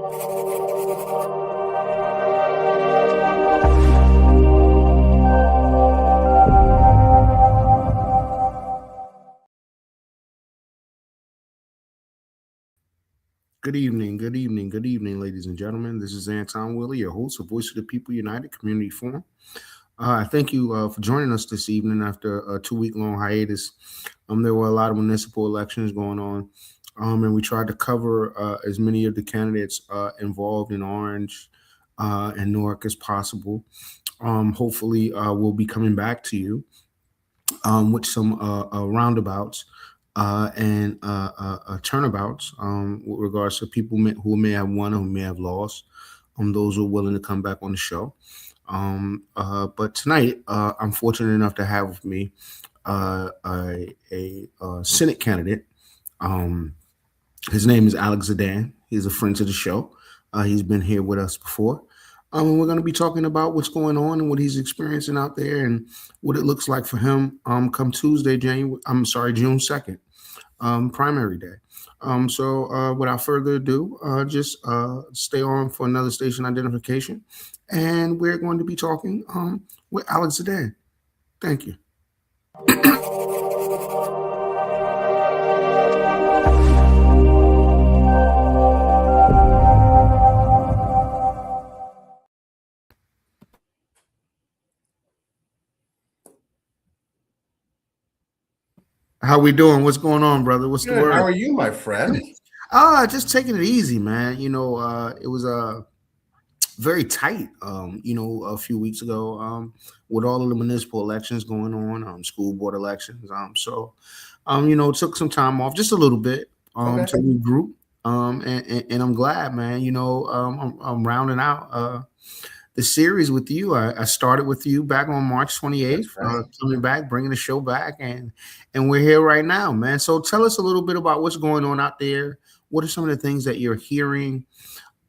Good evening, ladies and gentlemen. This is Anton Willie, your host of Voice of the People United Community Forum. Thank you for joining us this evening after a 2 week long hiatus. There were a lot of municipal elections going on, and we tried to cover as many of the candidates involved in Orange and Newark as possible. Hopefully, we'll be coming back to you with some roundabouts and turnabouts with regards to people who may have won or who may have lost. Those who are willing to come back on the show. But tonight, I'm fortunate enough to have with me a Senate candidate. His name is Alex Zidane. He's a friend to the show. He's been here with us before. And we're going to be talking about what's going on and what he's experiencing out there and what it looks like for him come Tuesday, June 2nd, primary day. So without further ado, just stay on for another station identification. And we're going to be talking with Alex Zidane. Thank you. How we doing? What's going on, brother? What's Good. the word? How are you, my friend? Just taking it easy, man. It was very tight, a few weeks ago, with all of the municipal elections going on, school board elections. It took some time off, just a little bit, to regroup. And I'm glad, man. I'm rounding out the series with you. I started with you back on March 28th, right. Coming back, bringing the show back, and we're here right now, man. So tell us a little bit about what's going on out there. What are some of the things that you're hearing?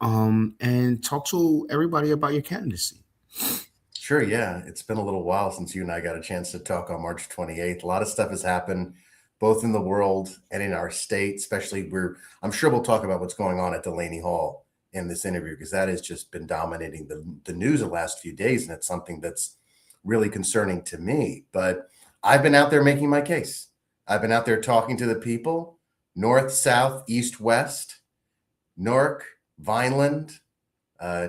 And talk to everybody about your candidacy. Sure, yeah. It's been a little while since you and I got a chance to talk on March 28th. A lot of stuff has happened, both in the world and in our state, especially I'm sure we'll talk about what's going on at Delaney Hall in this interview, because that has just been dominating the news the last few days, and it's something that's really concerning to me. But I've been out there making my case. I've been out there talking to the people, north, south, east, west, Newark, Vineland,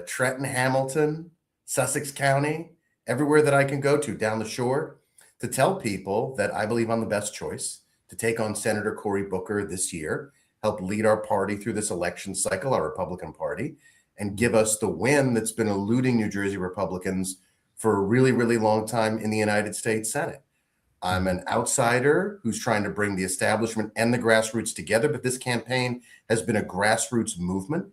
Trenton, Hamilton, Sussex County, everywhere that I can go to down the shore, to tell people that I believe I'm the best choice to take on Senator Cory Booker this year, help lead our party through this election cycle, our Republican Party, and give us the win that's been eluding New Jersey Republicans for a really, really long time in the United States Senate. I'm an outsider who's trying to bring the establishment and the grassroots together, but this campaign has been a grassroots movement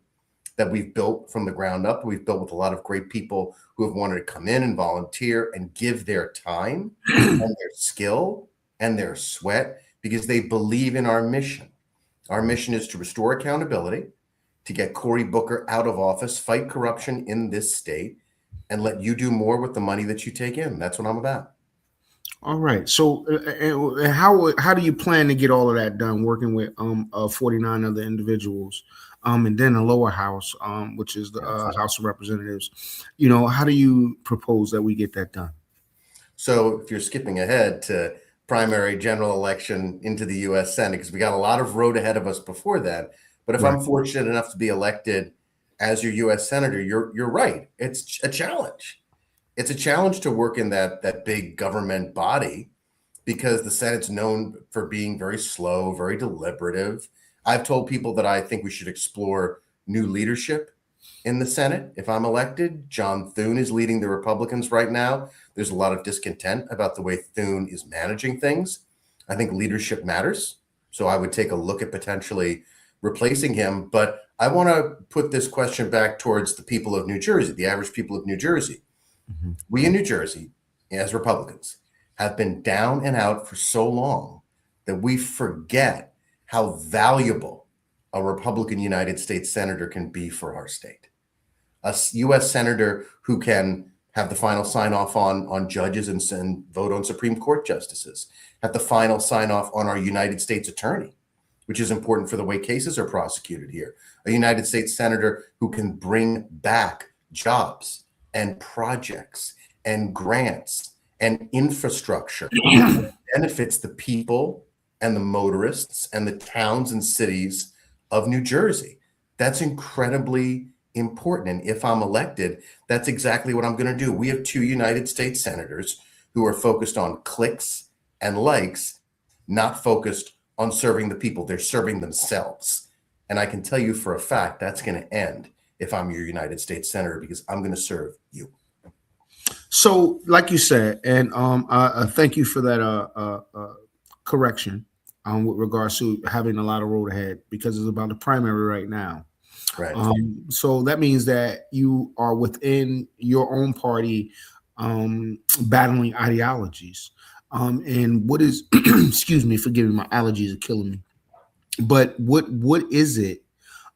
that we've built from the ground up. We've built with a lot of great people who have wanted to come in and volunteer and give their time and their skill and their sweat because they believe in our mission. Our mission is to restore accountability, to get Cory Booker out of office, fight corruption in this state, and let you do more with the money that you take in. That's what I'm about. All right. So how do you plan to get all of that done, working with 49 other individuals, and then the lower house, which is the House of Representatives? How do you propose that we get that done? So if you're skipping ahead to primary general election into the U.S. Senate, because we got a lot of road ahead of us before that. But if I'm fortunate enough to be elected as your U.S. Senator, you're right. It's a challenge. It's a challenge to work in that big government body because the Senate's known for being very slow, very deliberative. I've told people that I think we should explore new leadership in the Senate if I'm elected. John Thune is leading the Republicans right now. There's a lot of discontent about the way Thune is managing things. I think leadership matters. So I would take a look at potentially replacing him. But I want to put this question back towards the people of New Jersey, the average people of New Jersey. Mm-hmm. We in New Jersey, as Republicans, have been down and out for so long that we forget how valuable a Republican United States Senator can be for our state. A U.S. Senator who can have the final sign off on judges and vote on Supreme Court justices, have the final sign off on our United States Attorney, which is important for the way cases are prosecuted here. A United States senator who can bring back jobs and projects and grants and infrastructure that benefits the people and the motorists and the towns and cities of New Jersey. That's incredibly important. And if I'm elected, that's exactly what I'm going to do. We have 2 United States senators who are focused on clicks and likes, not focused on serving the people. They're serving themselves. And I can tell you for a fact that's going to end if I'm your United States senator, because I'm going to serve you. So, like you said, and thank you for that correction with regards to having a lot of road ahead, because it's about the primary right now. Right. So that means that you are within your own party battling ideologies. And what is, excuse me, forgive me, my allergies are killing me. But what is it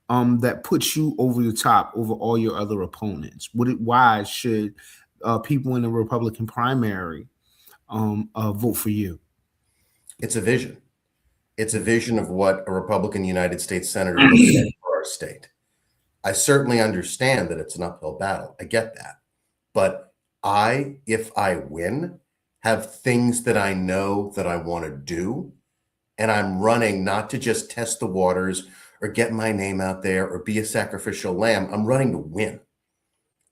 that puts you over the top over all your other opponents? Why should people in the Republican primary vote for you? It's a vision. It's a vision of what a Republican United States senator looks like for our state. I certainly understand that it's an uphill battle. I get that. But if I win, have things that I know that I want to do. And I'm running not to just test the waters or get my name out there or be a sacrificial lamb. I'm running to win.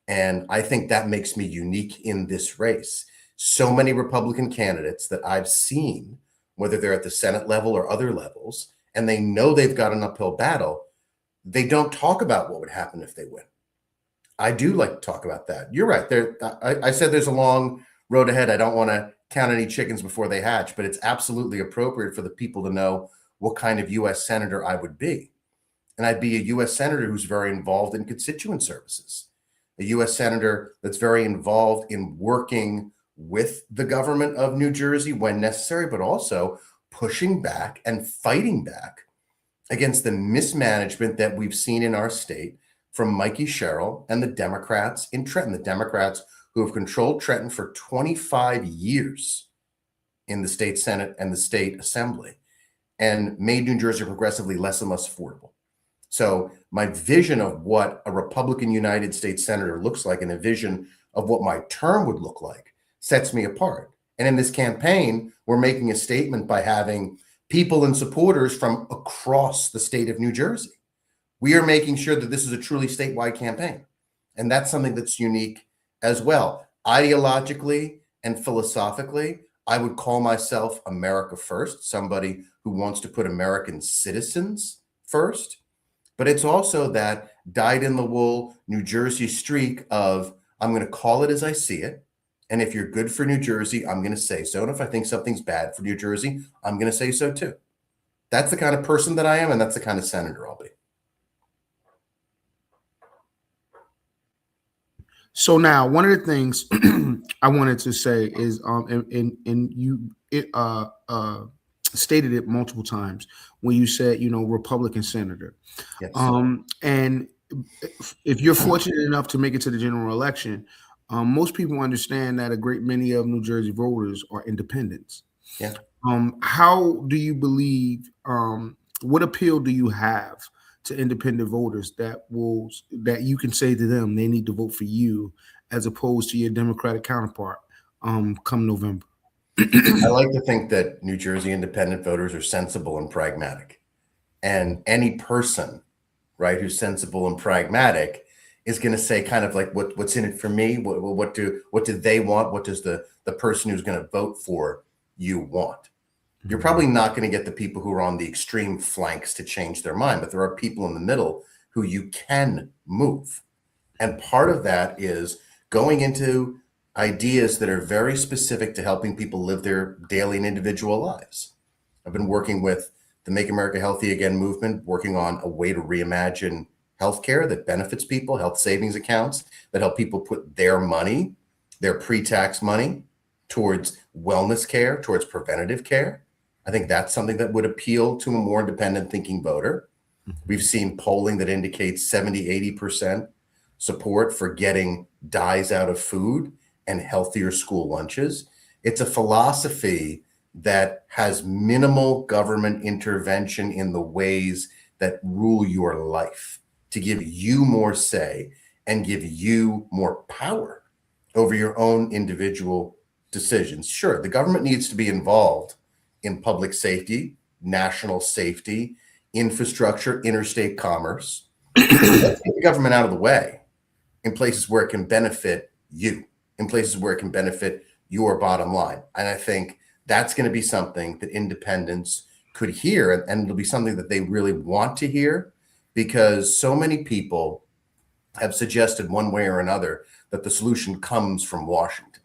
And I think that makes me unique in this race. So many Republican candidates that I've seen, whether they're at the Senate level or other levels, and they know they've got an uphill battle, they don't talk about what would happen if they win. I do like to talk about that. You're right. I said there's a long road ahead. I don't want to count any chickens before they hatch, but it's absolutely appropriate for the people to know what kind of U.S. senator I would be. And I'd be a U.S. senator who's very involved in constituent services, a U.S. senator that's very involved in working with the government of New Jersey when necessary, but also pushing back and fighting back against the mismanagement that we've seen in our state from Mikey Sherrill and the Democrats in Trenton, the Democrats who have controlled Trenton for 25 years in the state Senate and the state assembly and made New Jersey progressively less and less affordable. So my vision of what a Republican United States senator looks like and a vision of what my term would look like sets me apart. And in this campaign, we're making a statement by having people and supporters from across the state of New Jersey. We are making sure that this is a truly statewide campaign. And that's something that's unique as well. Ideologically and philosophically, I would call myself America first, somebody who wants to put American citizens first. But it's also that dyed-in-the-wool New Jersey streak of, I'm going to call it as I see it. And if you're good for New Jersey, I'm going to say so. And if I think something's bad for New Jersey, I'm going to say so too. That's the kind of person that I am, and that's the kind of senator I'll be. So now, one of the things I wanted to say is, and you stated it multiple times when you said, Republican senator. Yes. And if you're fortunate enough to make it to the general election, most people understand that a great many of New Jersey voters are independents. Yeah. How do you believe? What appeal do you have to independent voters that you can say to them they need to vote for you as opposed to your Democratic counterpart come November? I like to think that New Jersey independent voters are sensible and pragmatic. And any person, right, who's sensible and pragmatic is going to say kind of like what's in it for me? What do they want? What does the person who's going to vote for you want? You're probably not going to get the people who are on the extreme flanks to change their mind, but there are people in the middle who you can move. And part of that is going into ideas that are very specific to helping people live their daily and individual lives. I've been working with the Make America Healthy Again movement, working on a way to reimagine healthcare that benefits people, health savings accounts that help people put their money, their pre-tax money, towards wellness care, towards preventative care. I think that's something that would appeal to a more independent thinking voter. We've seen polling that indicates 70, 80% support for getting dyes out of food and healthier school lunches. It's a philosophy that has minimal government intervention in the ways that rule your life, to give you more say and give you more power over your own individual decisions. Sure, the government needs to be involved in public safety, national safety, infrastructure, interstate commerce. But let's get the government out of the way in places where it can benefit you, in places where it can benefit your bottom line. And I think that's going to be something that independents could hear, and it'll be something that they really want to hear, because so many people have suggested one way or another that the solution comes from Washington.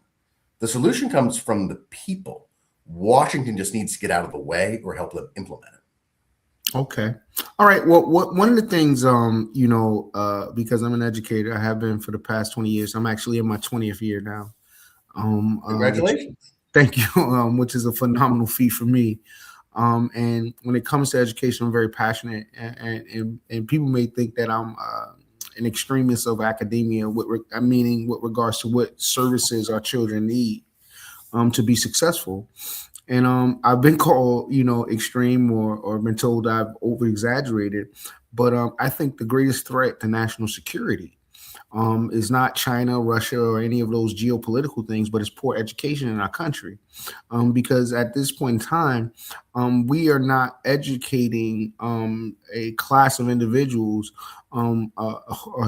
The solution comes from the people. Washington just needs to get out of the way or help them implement it. Okay. All right. Well, one of the things, because I'm an educator, I have been for the past 20 years. I'm actually in my 20th year now. Congratulations. Thank you. Which is a phenomenal feat for me. And when it comes to education, I'm very passionate, and people may think that I'm an extremist of academia, meaning with regards to what services our children need to be successful. And I've been called, extreme, or been told I've over exaggerated. But I think the greatest threat to national security is not China, Russia, or any of those geopolitical things, but it's poor education in our country. Because at this point in time, we are not educating a class of individuals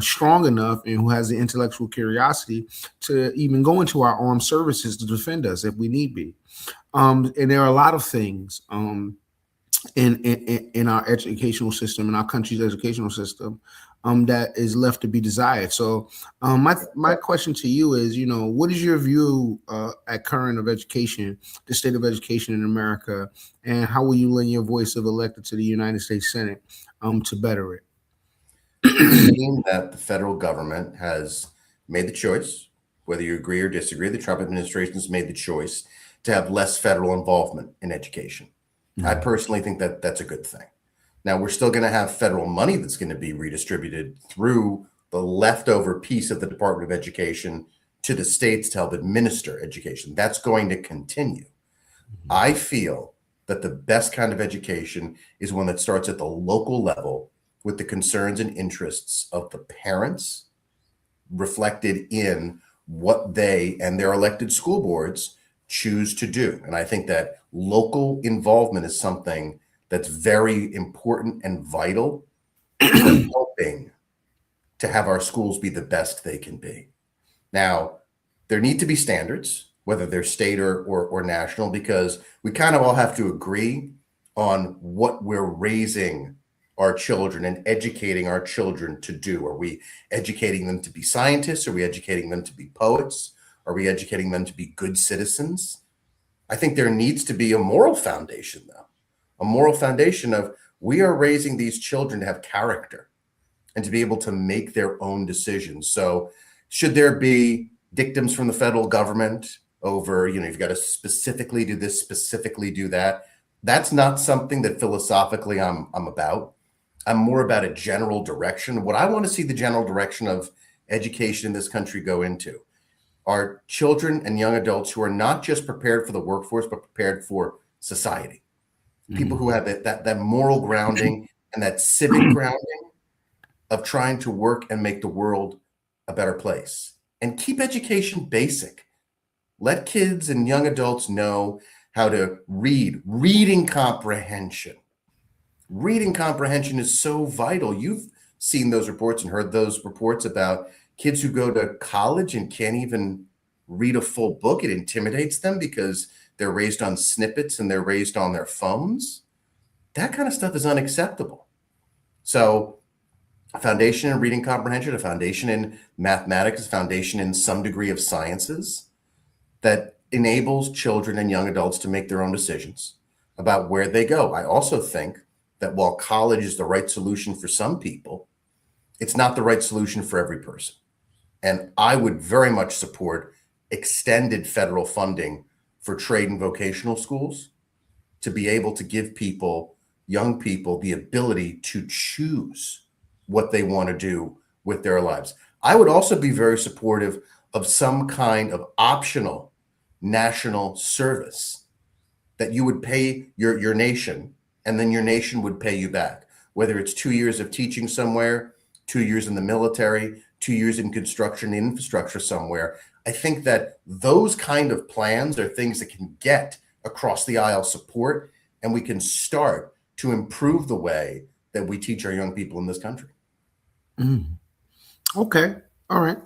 strong enough and who has the intellectual curiosity to even go into our armed services to defend us if we need be. And there are a lot of things in our educational system, in our country's educational system, that is left to be desired. So, my question to you is, what is your view at current of education, the state of education in America, and how will you lend your voice if elected to the United States Senate to better it? We've seen that the federal government has made the choice, whether you agree or disagree, the Trump administration has made the choice to have less federal involvement in education. I personally think that that's a good thing. Now, we're still going to have federal money that's going to be redistributed through the leftover piece of the Department of Education to the states to help administer education. That's going to continue. I feel that the best kind of education is one that starts at the local level with the concerns and interests of the parents reflected in what they and their elected school boards choose to do. And I think that local involvement is something that's very important and vital for helping to have our schools be the best they can be. Now, there need to be standards, whether they're state or national, because we kind of all have to agree on what we're raising our children and educating our children to do. Are we educating them to be scientists? Are we educating them to be poets? Are we educating them to be good citizens? I think there needs to be a moral foundation, though, a moral foundation of we are raising these children to have character and to be able to make their own decisions. So should there be dictums from the federal government over, you've got to specifically do this, specifically do that? That's not something that philosophically I'm about. I'm more about a general direction. What I want to see the general direction of education in this country go into are children and young adults who are not just prepared for the workforce, but prepared for society. People who have that moral grounding and that civic grounding of trying to work and make the world a better place. And keep education basic. Let kids and young adults know how to read. Reading comprehension. Reading comprehension is so vital. You've seen those reports and heard those reports about kids who go to college and can't even read a full book. It intimidates them because they're raised on snippets and they're raised on their phones. That kind of stuff is unacceptable. So a foundation in reading comprehension, a foundation in mathematics, a foundation in some degree of sciences that enables children and young adults to make their own decisions about where they go. I also think that while college is the right solution for some people, it's not the right solution for every person. And I would very much support extended federal funding for trade and vocational schools to be able to give people, young people, the ability to choose what they want to do with their lives. I would also be very supportive of some kind of optional national service that you would pay your nation, and then your nation would pay you back, whether it's 2 years of teaching somewhere, 2 years in the military, 2 years in construction infrastructure somewhere. I think that those kind of plans are things that can get across the aisle support, and we can start to improve the way that we teach our young people in this country. Mm. Okay. All right.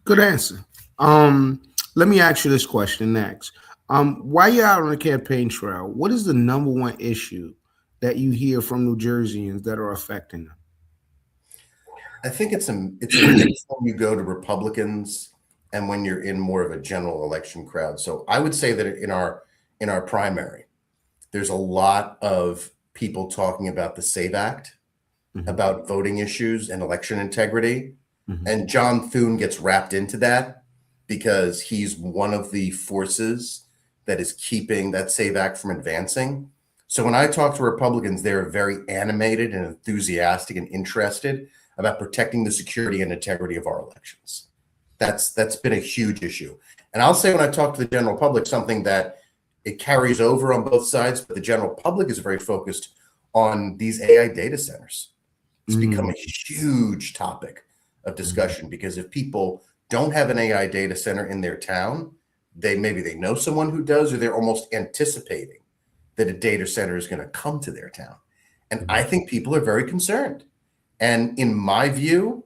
Good answer. Um, Let me ask you this question next. While you're out on the campaign trail, what is the number one issue that you hear from New Jerseyans that are affecting I think it's a mix when you go to Republicans and when you're in more of a general election crowd. So I would say that in our primary, there's a lot of people talking about the SAVE Act, them? about voting issues and election integrity. Hmm. And John Thune gets wrapped into that because he's one of the forces that is keeping that SAVE Act from advancing. So when I talk to Republicans, they're very animated and enthusiastic and interested about protecting the security and integrity of our elections. That's been a huge issue. And I'll say when I talk to the general public, something that it carries over on both sides, but the general public is very focused on these AI data centers. It's become Mm. a huge topic of discussion because if people don't have an AI data center in their town, maybe they know someone who does, or they're almost anticipating that a data center is going to come to their town. And I think people are very concerned. And in my view,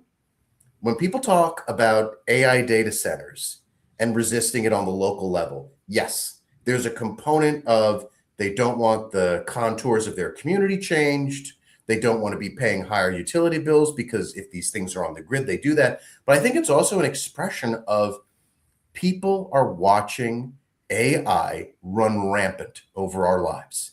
when people talk about AI data centers and resisting it on the local level, yes, there's a component of they don't want the contours of their community changed. They don't want to be paying higher utility bills because if these things are on the grid, they do that. But I think it's also an expression of people are watching AI run rampant over our lives.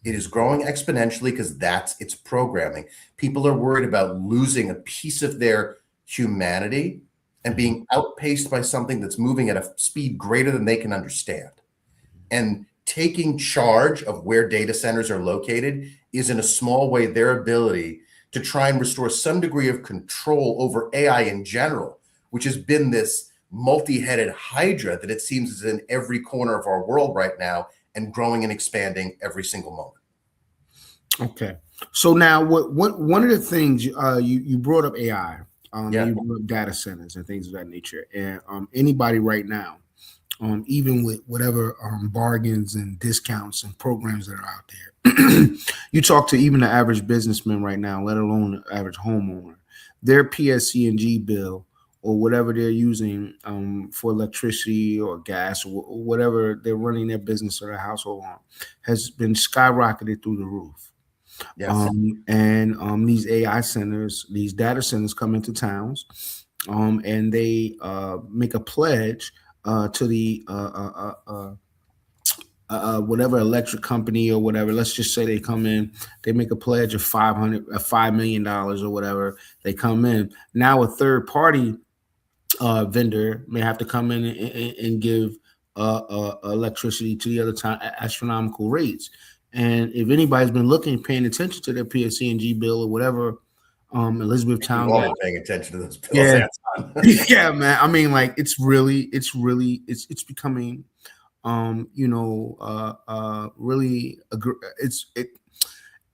It is growing exponentially because that's its programming. People are worried about losing a piece of their humanity and being outpaced by something that's moving at a speed greater than they can understand. And taking charge of where data centers are located is, in a small way, their ability to try and restore some degree of control over AI in general, which has been this multi-headed hydra that it seems is in every corner of our world right now and growing and expanding every single moment. Okay. So now, what one of the things you brought up AI, and Yeah. you brought up data centers and things of that nature, and anybody right now, even with whatever bargains and discounts and programs that are out there, you talk to even the average businessman right now, let alone the average homeowner, their PSC&G bill or whatever they're using for electricity or gas or whatever they're running their business or their household on has been skyrocketed through the roof. Yes. And these AI centers, these data centers come into towns, and they make a pledge to the whatever electric company or whatever. Let's just say they come in, they make a pledge of $5 million or whatever. They come in. Now a third party vendor may have to come in and give electricity to the other time at astronomical rates. And if anybody's been looking, paying attention to their PSC&G bill or whatever, Elizabeth We've Town all got, been paying attention to those bills, yeah, Anton. yeah, man. I mean, like it's becoming, really,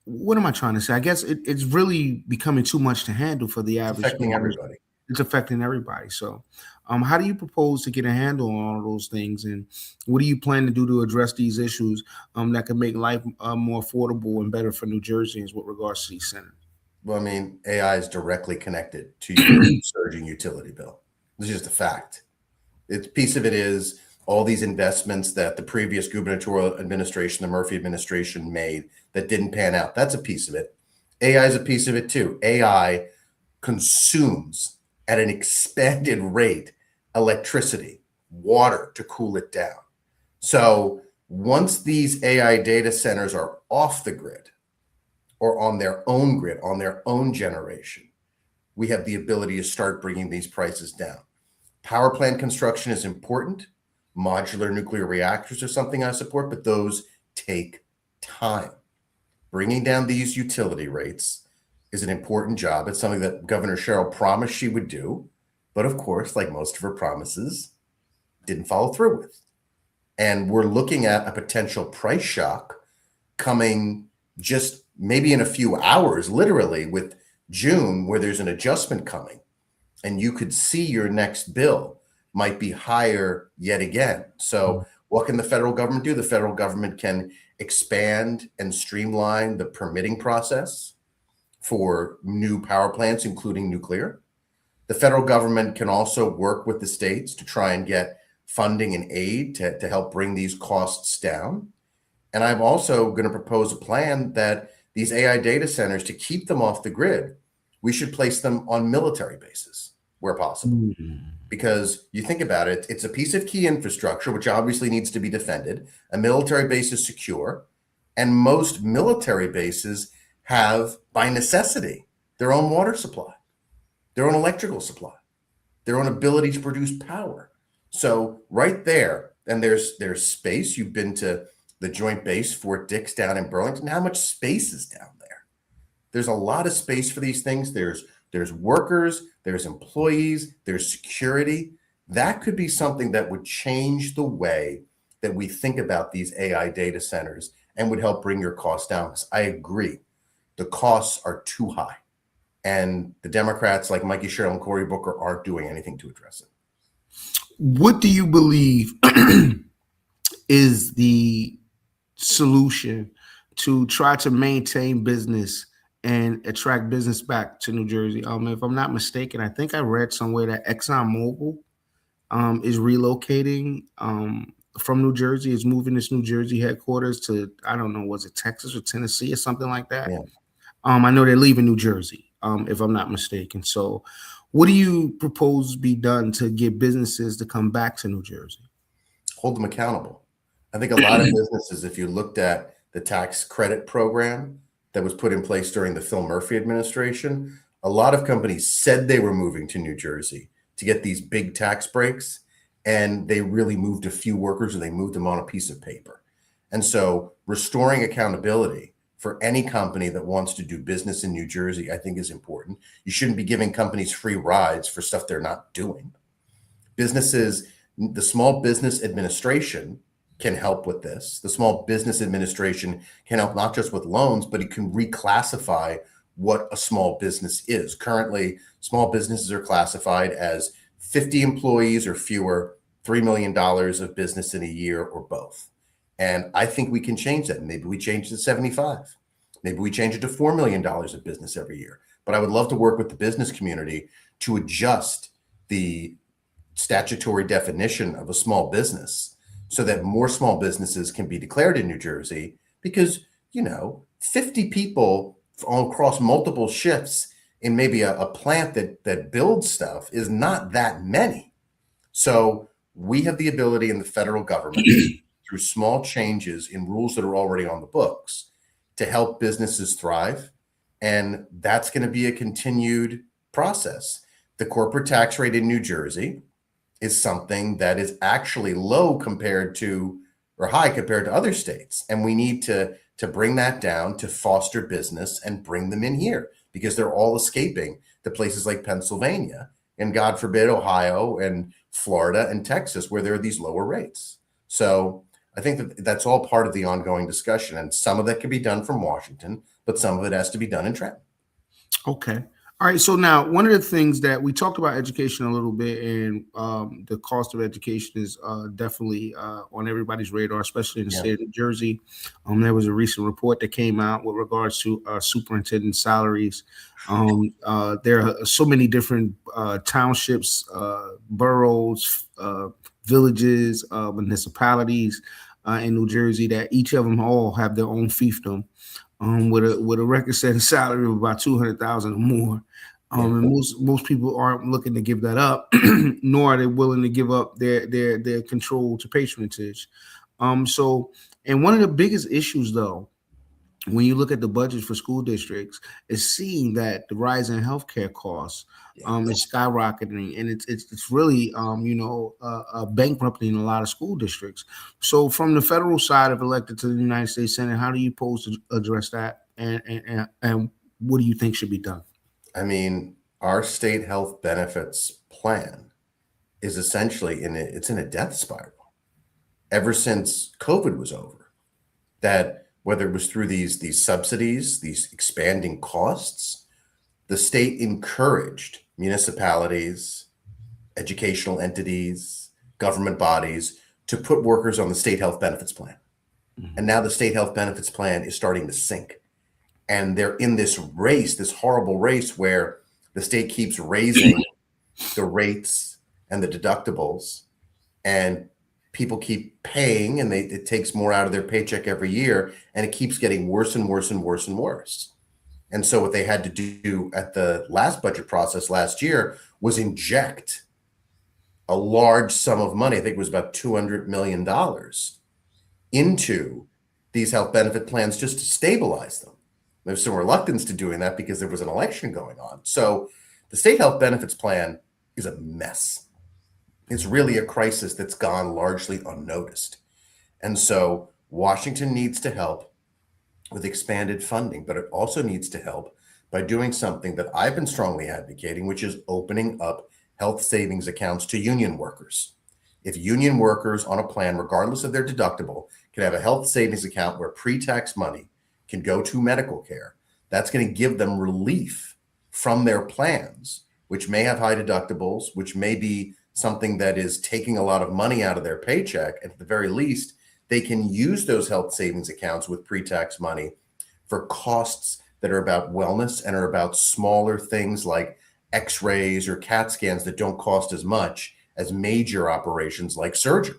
what am I trying to say? I guess it's really becoming too much to handle for the It's average affecting small. everybody. It's affecting everybody. So, how do you propose to get a handle on all those things, and what do you plan to do to address these issues that can make life more affordable and better for New Jerseyans with regards to these centers? Well, I mean, AI is directly connected to your surging utility bill. This is just a fact. It's piece of it is all these investments that the previous gubernatorial administration, the Murphy administration, made that didn't pan out. That's a piece of it. AI is a piece of it too. AI consumes at an expanded rate electricity, water to cool it down. So once these AI data centers are off the grid or on their own grid, on their own generation, we have the ability to start bringing these prices down. Power plant construction is important. Modular nuclear reactors are something I support, but those take time. Bringing down these utility rates is an important job. It's something that Governor Cheryl promised she would do, but of course, like most of her promises, didn't follow through with. And we're looking at a potential price shock coming just maybe in a few hours, literally with June, where there's an adjustment coming. And you could see your next bill might be higher yet again. So what can the federal government do? The federal government can expand and streamline the permitting process for new power plants, including nuclear. The federal government can also work with the states to try and get funding and aid to help bring these costs down. And I'm also going to propose a plan that these AI data centers, to keep them off the grid, we should place them on military bases where possible. Because you think about it, it's a piece of key infrastructure, which obviously needs to be defended. A military base is secure. And most military bases have, by necessity, their own water supply, their own electrical supply, their own ability to produce power. So right there, and there's space. You've been to the Joint Base Fort Dix down in Burlington. How much space is down there? There's a lot of space for these things. There's workers, there's employees, there's security. That could be something that would change the way that we think about these AI data centers and would help bring your costs down. Because I agree, the costs are too high. And the Democrats like Mikey Sherrill and Cory Booker aren't doing anything to address it. What do you believe is the solution to try to maintain business and attract business back to New Jersey? If I'm not mistaken, I think I read somewhere that ExxonMobil is relocating from New Jersey, is moving its New Jersey headquarters to, I don't know, was it Texas or Tennessee or something like that? Yeah. I know they're leaving New Jersey, if I'm not mistaken. So what do you propose be done to get businesses to come back to New Jersey? Hold them accountable. I think a lot of businesses, if you looked at the tax credit program that was put in place during the Phil Murphy administration, a lot of companies said they were moving to New Jersey to get these big tax breaks, and they really moved a few workers, or they moved them on a piece of paper. And so restoring accountability for any company that wants to do business in New Jersey, I think, is important. You shouldn't be giving companies free rides for stuff they're not doing. Businesses, the Small Business Administration can help with this. The Small Business Administration can help not just with loans, but it can reclassify what a small business is. Currently, small businesses are classified as 50 employees or fewer, $3 million of business in a year, or both. And I think we can change that. Maybe we change it to 75. Maybe we change it to $4 million of business every year. But I would love to work with the business community to adjust the statutory definition of a small business so that more small businesses can be declared in New Jersey, because, 50 people across multiple shifts in maybe a plant that builds stuff is not that many. So we have the ability in the federal government through small changes in rules that are already on the books to help businesses thrive. And that's going to be a continued process. The corporate tax rate in New Jersey is something that is actually low compared to, or high compared to, other states. And we need to bring that down to foster business and bring them in here, because they're all escaping to places like Pennsylvania and, God forbid, Ohio and Florida and Texas, where there are these lower rates. So I think that that's all part of the ongoing discussion. And some of that can be done from Washington, but some of it has to be done in Trenton. Okay. All right. So now, one of the things that we talked about education a little bit, and the cost of education is definitely on everybody's radar, especially in the state of New Jersey. There was a recent report that came out with regards to superintendent salaries. There are so many different townships, boroughs, villages, municipalities in New Jersey that each of them all have their own fiefdom. With a record setting salary of about $200,000 or more. And most people aren't looking to give that up, nor are they willing to give up their control to patronage. So, and one of the biggest issues, though, when you look at the budget for school districts, is seeing that the rise in healthcare costs is skyrocketing, and it's really bankrupting a lot of school districts. So, from the federal side of elected to the United States Senate, how do you pose to address that, and what do you think should be done? I mean, our state health benefits plan is essentially it's in a death spiral. ever since COVID was over, that whether it was through these subsidies, these expanding costs, the state encouraged municipalities, educational entities, government bodies to put workers on the state health benefits plan. And now the state health benefits plan is starting to sink. And they're in this race, this horrible race where the state keeps raising the rates and the deductibles, and people keep paying, and it takes more out of their paycheck every year, and it keeps getting worse and worse and worse and worse. And so what they had to do at the last budget process last year was inject a large sum of money, I think it was about $200 million, into these health benefit plans just to stabilize them. There's some reluctance to doing that because there was an election going on. So the state health benefits plan is a mess. It's really a crisis that's gone largely unnoticed. And so Washington needs to help with expanded funding, but it also needs to help by doing something that I've been strongly advocating, which is opening up health savings accounts to union workers. If union workers on a plan, regardless of their deductible, can have a health savings account where pre-tax money can go to medical care, that's going to give them relief from their plans, which may have high deductibles, which may be something that is taking a lot of money out of their paycheck. At the very least, they can use those health savings accounts with pre-tax money for costs that are about wellness and are about smaller things like x-rays or CAT scans that don't cost as much as major operations like surgery.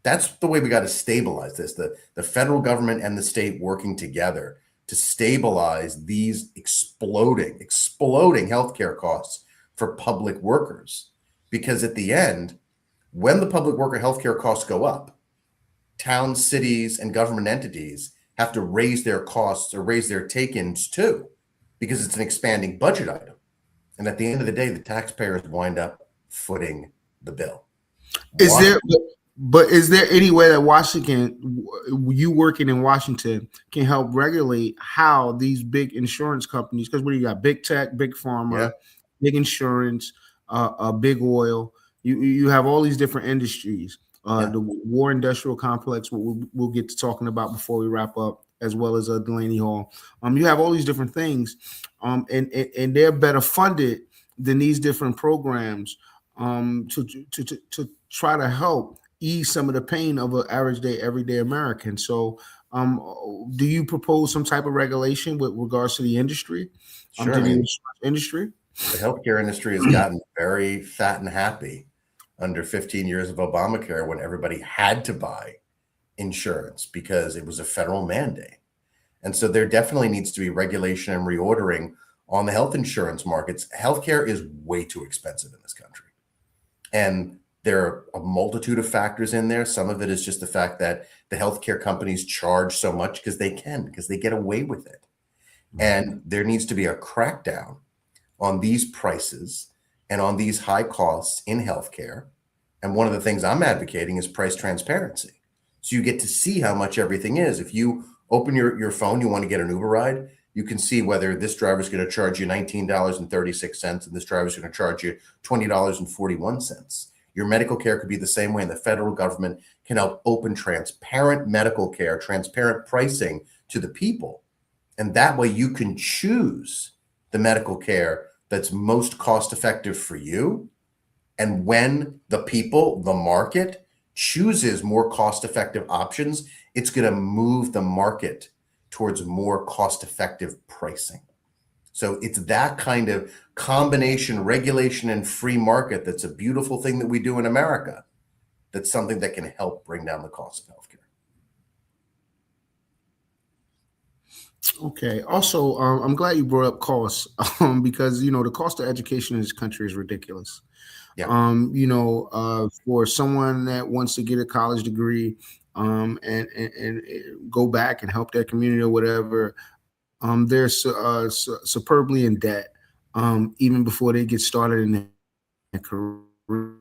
That's the way we got to stabilize this, the federal government and the state working together to stabilize these exploding healthcare costs for public workers. Because at the end, when the public worker healthcare costs go up, towns, cities, and government entities have to raise their costs or raise their take-ins too, because it's an expanding budget item. And at the end of the day, the taxpayers wind up footing the bill. Is there, but is there any way that Washington, you working in Washington, can help regulate how these big insurance companies, because what do you got? Big tech, big pharma, big insurance, big oil. You have all these different industries. The war industrial complex, we'll get to talking about before we wrap up, as well as Delaney Hall. You have all these different things, and they're better funded than these different programs to try to help ease some of the pain of an average day, everyday American. So, do you propose some type of regulation with regards to the industry? Sure. To the insurance industry? The healthcare industry has gotten very fat and happy under 15 years of Obamacare, when everybody had to buy insurance because it was a federal mandate. And so there definitely needs to be regulation and reordering on the health insurance markets. Healthcare is way too expensive in this country. And there are a multitude of factors in there. Some of it is just the fact that the healthcare companies charge so much because they can, because they get away with it. And there needs to be a crackdown on these prices and on these high costs in healthcare. And one of the things I'm advocating is price transparency. So you get to see how much everything is. If you open your phone, you want to get an Uber ride, you can see whether this driver is going to charge you $19.36 and this driver is going to charge you $20.41. Your medical care could be the same way, and the federal government can help open transparent medical care, transparent pricing to the people. And that way you can choose the medical care that's most cost effective for you. And when the people, the market, chooses more cost effective options, it's going to move the market towards more cost effective pricing. So it's that kind of combination, regulation and free market, that's a beautiful thing that we do in America. That's something that can help bring down the cost of healthcare. Okay. Also, I'm glad you brought up costs, because the cost of education in this country is ridiculous. Yeah. For someone that wants to get a college degree, and go back and help their community or whatever, they're superbly in debt, even before they get started in their career.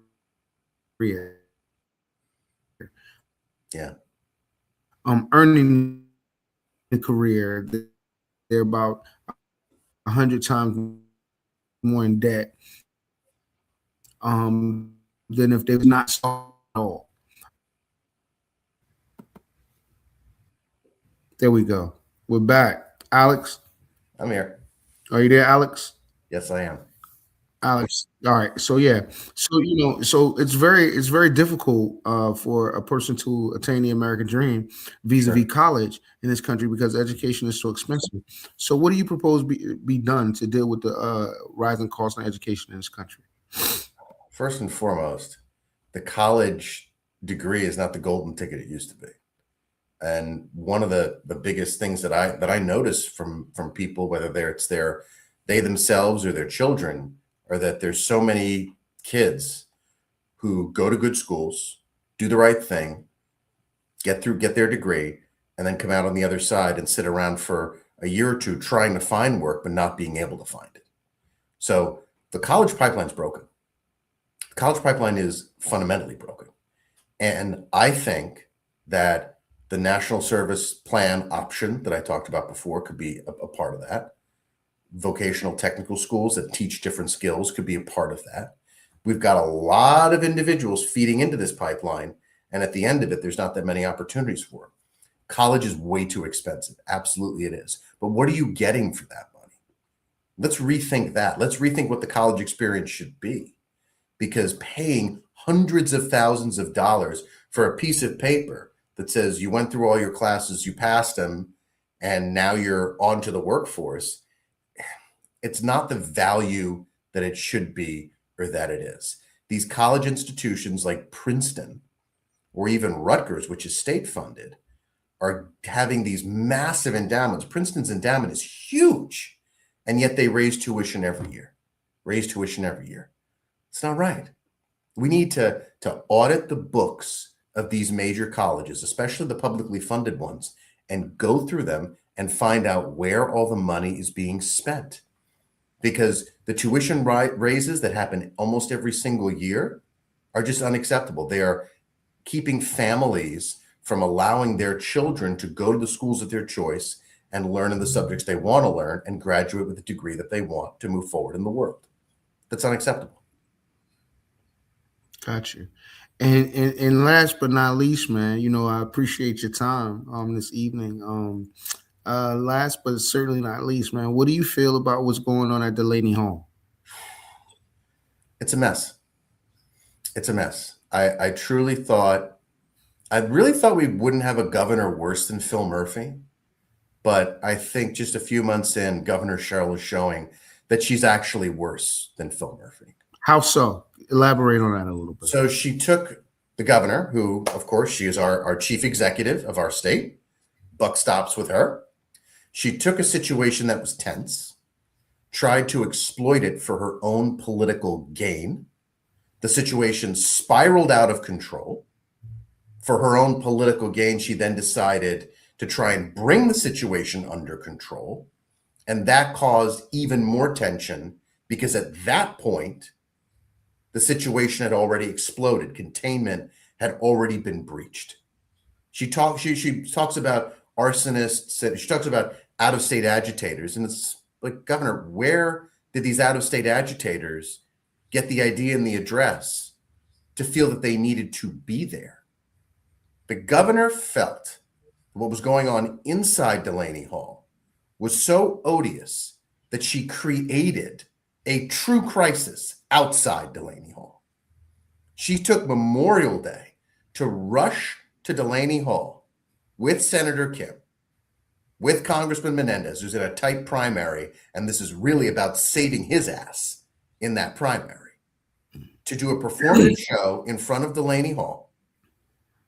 Yeah. Earning the career, they're about 100 times more in debt than if they was not at all. There we go. We're back. Alex, I'm here. are you there, Alex? Yes, I am. Alex. All right. So yeah. So so it's very difficult for a person to attain the American dream vis-a-vis Sure. college in this country because education is so expensive. So what do you propose be done to deal with the rising cost of education in this country? First and foremost, the college degree is not the golden ticket it used to be. And one of the biggest things that I notice from people, whether they themselves or their children, are that there's so many kids who go to good schools, do the right thing, get their degree, and then come out on the other side and sit around for a year or two trying to find work but not being able to find it. So the college pipeline's broken. The college pipeline is fundamentally broken. And I think that the national service plan option that I talked about before could be a part of that. Vocational technical schools that teach different skills could be a part of that. We've got a lot of individuals feeding into this pipeline, and at the end of it, there's not that many opportunities for them. College is way too expensive. Absolutely it is. But what are you getting for that money? Let's rethink that. Let's rethink what the college experience should be, because paying hundreds of thousands of dollars for a piece of paper that says you went through all your classes, you passed them, and now you're on to the workforce, it's not the value that it should be or that it is. These college institutions like Princeton or even Rutgers, which is state funded, are having these massive endowments. Princeton's endowment is huge, and yet they raise tuition every year. Raise tuition every year. It's not right. We need to audit the books of these major colleges, especially the publicly funded ones, and go through them and find out where all the money is being spent. Because the tuition raises that happen almost every single year are just unacceptable. They are keeping families from allowing their children to go to the schools of their choice and learn in the subjects they want to learn and graduate with the degree that they want to move forward in the world. That's unacceptable. Got you. And last but not least, man, I appreciate your time this evening. Last but certainly not least, man, what do you feel about what's going on at Delaney Hall? It's a mess. It's a mess. I truly thought, I really thought we wouldn't have a governor worse than Phil Murphy. But I think just a few months in, Governor Cheryl is showing that she's actually worse than Phil Murphy. How so? Elaborate on that a little bit. So she took the governor, who, of course, she is our chief executive of our state. Buck stops with her. She took a situation that was tense, tried to exploit it for her own political gain. The situation spiraled out of control. For her own political gain, she then decided to try and bring the situation under control. And that caused even more tension because at that point, the situation had already exploded. Containment had already been breached. She talks about arsonists. She talks about out-of-state agitators. And it's like, Governor, where did these out-of-state agitators get the idea and the address to feel that they needed to be there? The governor felt what was going on inside Delaney Hall was so odious that she created a true crisis outside Delaney Hall. She took Memorial Day to rush to Delaney Hall with Senator Kim, with Congressman Menendez, who's in a tight primary, and this is really about saving his ass in that primary, to do a performance show in front of Delaney Hall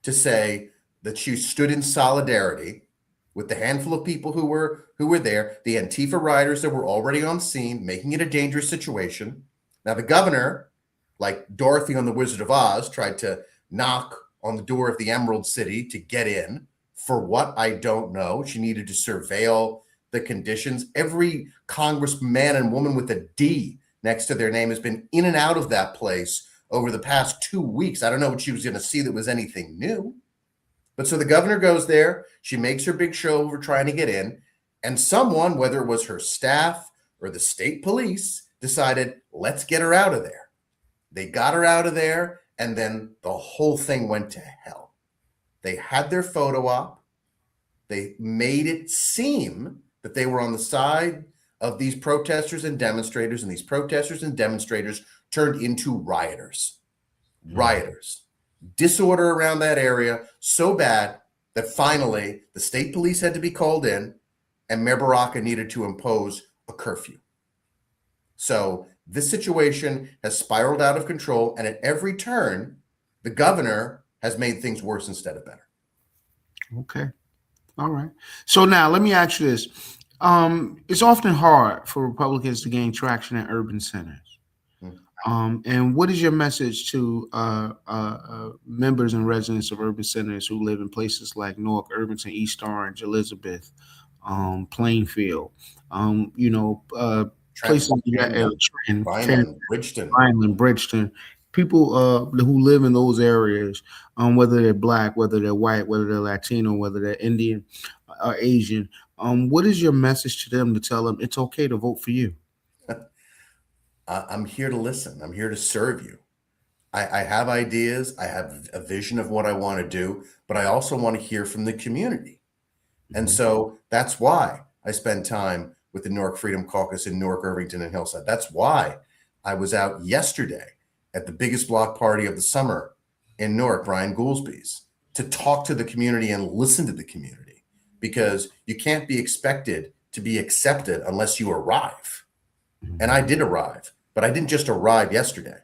to say that she stood in solidarity with the handful of people who were there, the Antifa riders that were already on scene, making it a dangerous situation. Now, the governor, like Dorothy on The Wizard of Oz, tried to knock on the door of the Emerald City to get in. For what, I don't know. She needed to surveil the conditions. Every congressman and woman with a D next to their name has been in and out of that place over the past 2 weeks. I don't know what she was going to see that was anything new. But so the governor goes there. She makes her big show over trying to get in. And someone, whether it was her staff or the state police, decided, let's get her out of there. They got her out of there, and then the whole thing went to hell. They had their photo op. They made it seem that they were on the side of these protesters and demonstrators, and these protesters and demonstrators turned into rioters. Rioters. Disorder around that area so bad that finally the state police had to be called in and Mayor Baraka needed to impose a curfew. So this situation has spiraled out of control, and at every turn, the governor has made things worse instead of better. Okay. All right. So now let me ask you this. It's often hard for Republicans to gain traction in urban centers. And what is your message to members and residents of urban centers who live in places like Newark, Irvington, East Orange, Elizabeth, Plainfield, places like that, Vineland, Bridgeton. Vineland, Bridgeton, people who live in those areas, whether they're Black, whether they're white, whether they're Latino, whether they're Indian or Asian, what is your message to them to tell them it's okay to vote for you? I'm here to listen. I'm here to serve you. I have ideas. I have a vision of what I want to do, but I also want to hear from the community. And so that's why I spend time with the Newark Freedom Caucus in Newark, Irvington, and Hillside. That's why I was out yesterday at the biggest block party of the summer in Newark, Brian Goolsby's, to talk to the community and listen to the community, because you can't be expected to be accepted unless you arrive. And I did arrive, but I didn't just arrive yesterday.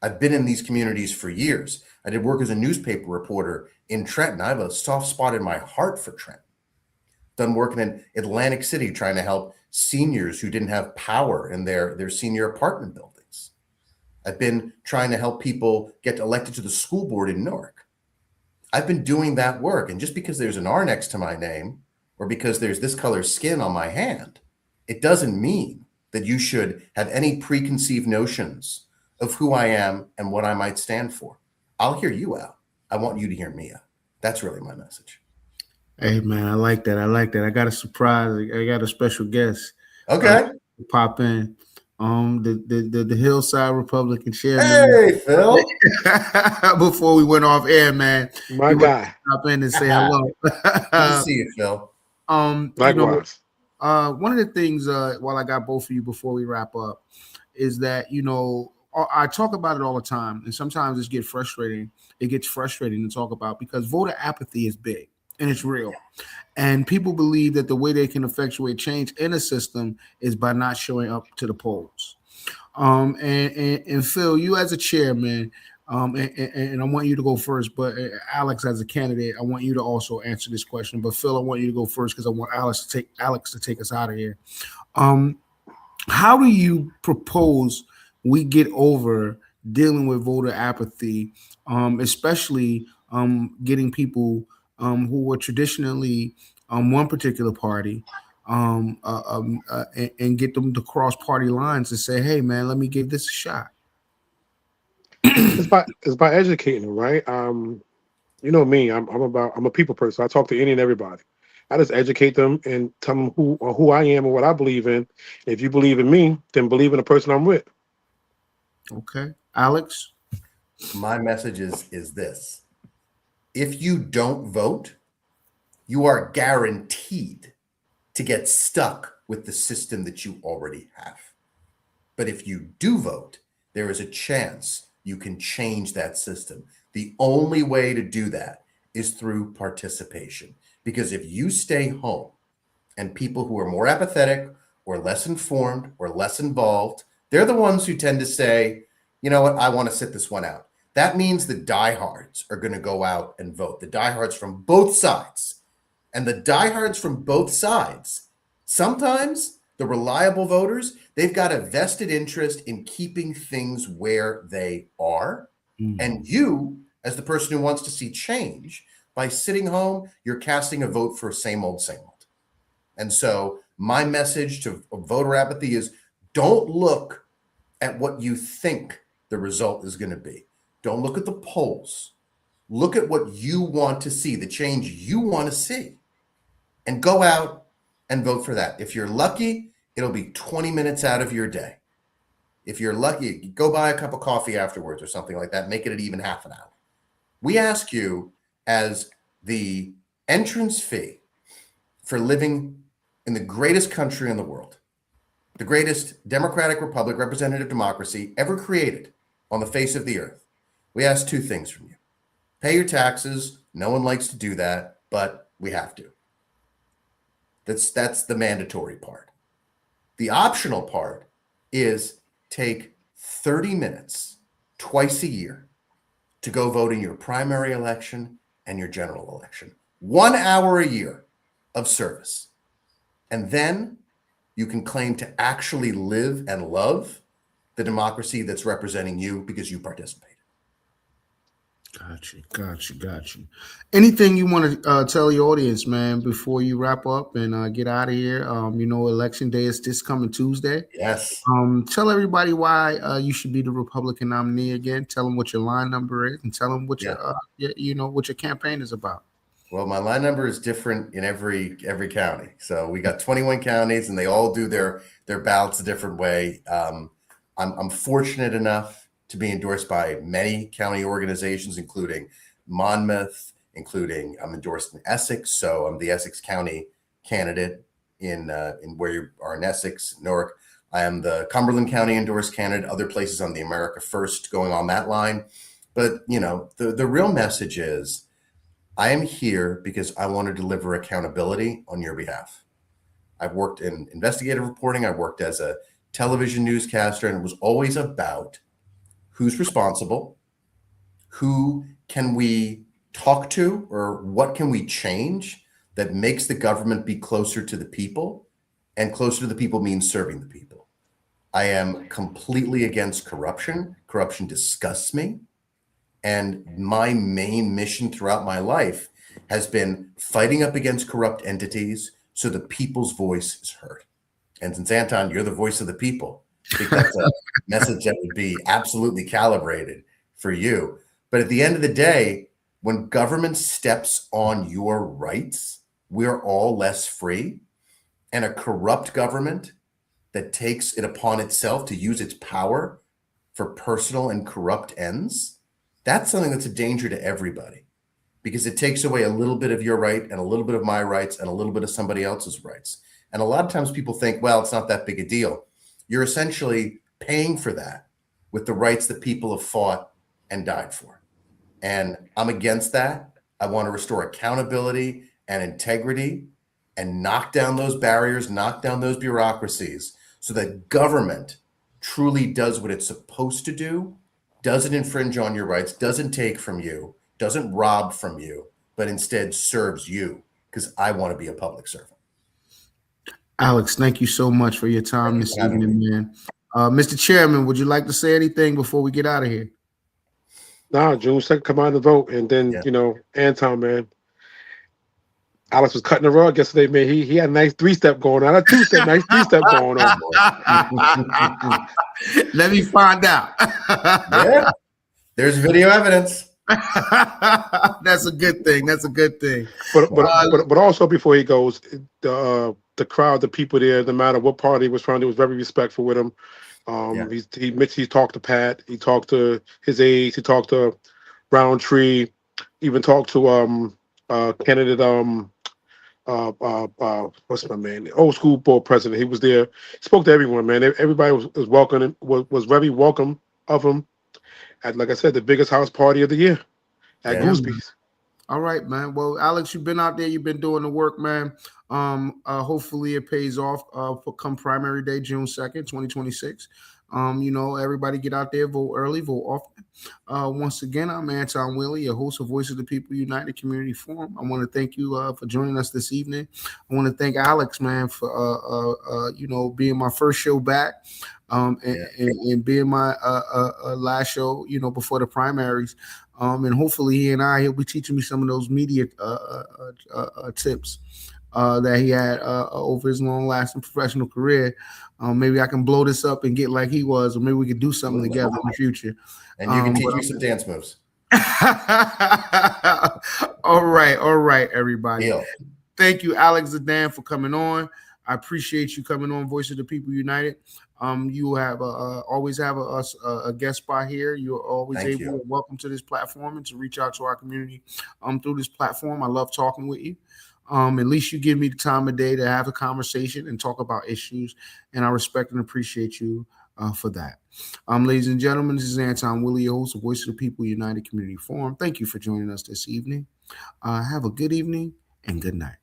I've been in these communities for years. I did work as a newspaper reporter in Trenton. I have a soft spot in my heart for Trenton. Done working in Atlantic City trying to help seniors who didn't have power in their senior apartment buildings. I've been trying to help people get elected to the school board in Newark. I've been doing that work. And just because there's an R next to my name, or because there's this color skin on my hand, it doesn't mean that you should have any preconceived notions of who I am and what I might stand for. I'll hear you out. I want you to hear me out. That's really my message. Hey man, I like that. I got a surprise. I got a special guest. Okay. Pop in. The Hillside Republican chairman. Hey, Phil. Before we went off air, man. My guy. Pop in and say hello. Good to see you, Phil. Likewise. One of the things, while I got both of you before we wrap up, is that, I talk about it all the time, and sometimes it gets frustrating. It gets frustrating to talk about, because voter apathy is big and it's real. And people believe that the way they can effectuate change in a system is by not showing up to the polls. And Phil, you as a chairman, and I want you to go first, but Alex as a candidate, I want you to also answer this question. But Phil, I want you to go first because I want Alex to take us out of here. How do you propose we get over dealing with voter apathy, especially getting people who were traditionally one particular party, and get them to cross party lines and say, "Hey, man, let me give this a shot." It's by educating them, right? You know me, I'm a people person. I talk to any and everybody. I just educate them and tell them who I am and what I believe in. If you believe in me, then believe in the person I'm with. Okay, Alex. My message is this: if you don't vote, you are guaranteed to get stuck with the system that you already have. But if you do vote, there is a chance you can change that system. The only way to do that is through participation. Because if you stay home and people who are more apathetic or less informed or less involved, they're the ones who tend to say, you know what, I want to sit this one out. That means the diehards are going to go out and vote. The diehards from both sides. And the diehards from both sides, sometimes the reliable voters, they've got a vested interest in keeping things where they are. And you, as the person who wants to see change, by sitting home, you're casting a vote for same old, same old. And so my message to voter apathy is, don't look at what you think the result is going to be. Don't look at the polls. Look at what you want to see, the change you want to see, and go out and vote for that. If you're lucky, it'll be 20 minutes out of your day. If you're lucky, go buy a cup of coffee afterwards or something like that. Make it even half an hour. We ask you, as the entrance fee for living in the greatest country in the world, the greatest democratic republic, representative democracy ever created on the face of the earth, we ask two things from you. Pay your taxes. No one likes to do that, but we have to. That's the mandatory part. The optional part is take 30 minutes twice a year to go vote in your primary election and your general election. 1 hour a year of service. And then you can claim to actually live and love the democracy that's representing you because you participated. Got you. Anything you want to tell your audience, man, before you wrap up and get out of here? Election day is this coming Tuesday. Yes. Tell everybody why you should be the Republican nominee again. Tell them what your line number is, and tell them what what your campaign is about. Well, my line number is different in every county. So we got 21 counties, and they all do their ballots a different way. I'm fortunate enough to be endorsed by many county organizations, including Monmouth, I'm endorsed in Essex. So I'm the Essex County candidate in where you are in Essex, Newark. I am the Cumberland County endorsed candidate. Other places on the America First going on that line. But, the real message is I am here because I want to deliver accountability on your behalf. I've worked in investigative reporting. I worked as a television newscaster, and it was always about who's responsible, who can we talk to, or what can we change that makes the government be closer to the people, and closer to the people means serving the people. I am completely against corruption. Corruption disgusts me. And my main mission throughout my life has been fighting up against corrupt entities so the people's voice is heard. And since, Anton, you're the voice of the people, I think that's a message that would be absolutely calibrated for you. But at the end of the day, when government steps on your rights, we're all less free. And a corrupt government that takes it upon itself to use its power for personal and corrupt ends, that's something that's a danger to everybody, because it takes away a little bit of your right and a little bit of my rights and a little bit of somebody else's rights. And a lot of times people think, well, it's not that big a deal. You're essentially paying for that with the rights that people have fought and died for. And I'm against that. I want to restore accountability and integrity and knock down those barriers, knock down those bureaucracies so that government truly does what it's supposed to do, doesn't infringe on your rights, doesn't take from you, doesn't rob from you, but instead serves you, because I want to be a public servant. Alex, thank you so much for your time this evening, man. Mr. Chairman, would you like to say anything before we get out of here? Nah, June 2nd, come out and vote. And then, Anton, man, Alex was cutting the rug yesterday, man. He had a nice 3-step going on. A 2-step, nice 3-step going on. Let me find out. Yeah, there's video evidence. That's a good thing. But also, before he goes, the crowd, the people there, no matter what party he was from, they was very respectful with him. He talked to Pat, he talked to his aides, he talked to Roundtree, even talked to candidate what's my man, the old school board president. He was there. He spoke to everyone, man. Everybody was welcome, was very welcome of him at, like I said, the biggest house party of the year at Gooseby's. All right, man. Well, Alex, you've been out there, you've been doing the work, man. Hopefully it pays off for come primary day, June 2nd, 2026. Everybody get out there, vote early, vote often. Once again, I'm Anton Wheeler, your host of Voice of the People United Community Forum. I want to thank you for joining us this evening. I want to thank Alex, man, for being my first show back, and being my last show, before the primaries. And hopefully he'll be teaching me some of those media tips that he had over his long-lasting professional career. Maybe I can blow this up and get like he was, or maybe we could do something together in the future. And you can teach me some dance moves. All right, everybody. Deal. Thank you, Alex Zidane, for coming on. I appreciate you coming on Voice of the People United. You have always have a guest spot here. You're always welcome to this platform and to reach out to our community through this platform. I love talking with you. At least you give me the time of day to have a conversation and talk about issues, and I respect and appreciate you for that. Ladies and gentlemen, this is Anton Willie, your host of Voice of the People United Community Forum. Thank you for joining us this evening. Have a good evening and good night.